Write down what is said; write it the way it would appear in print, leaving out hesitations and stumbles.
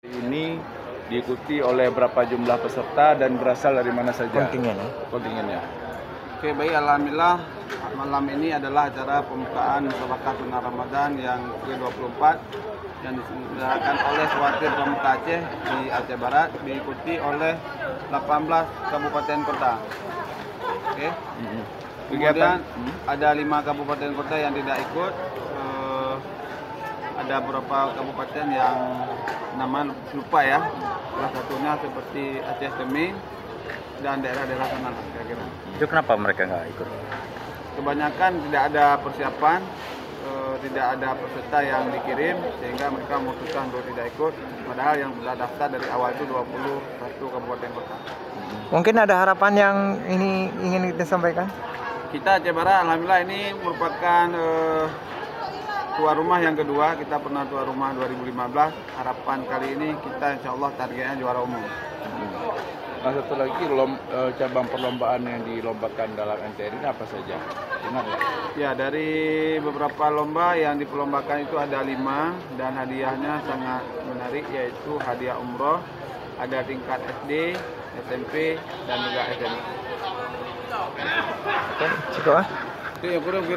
Ini diikuti oleh berapa jumlah peserta dan berasal dari mana saja? Kontingennya. Oke, baik, alhamdulillah malam ini adalah acara pembukaan Musabaqah Sunnah Ramadan yang ke-24 yang diselenggarakan oleh Swatir Pramuka Aceh di Aceh Barat, diikuti oleh 18 kabupaten kota. Oke. Kemudian ada 5 kabupaten kota yang tidak ikut. Ada beberapa kabupaten yang nama lupa ya. Salah satunya seperti Aceh Seming dan daerah-daerah sana kira-kira. Itu kenapa mereka nggak ikut? Kebanyakan tidak ada persiapan, tidak ada peserta yang dikirim sehingga mereka memutuskan untuk tidak ikut. Padahal yang sudah daftar dari awal itu 21 kabupaten kota. Mungkin ada harapan yang ini ingin kita sampaikan? Kita Aceh Barat, alhamdulillah ini merupakan tuan rumah yang kedua. Kita pernah tuan rumah 2015. Harapan kali ini kita insya Allah targetnya juara umum. Nah, satu lagi cabang perlombaan yang dilombakan dalam NTR ini apa saja? Ingat nggak? Ya, dari beberapa lomba yang diperlombakan itu ada 5 dan hadiahnya sangat menarik, yaitu hadiah umroh, ada tingkat SD, SMP, dan juga SMA. Cukup, ah? Itu yang kurang.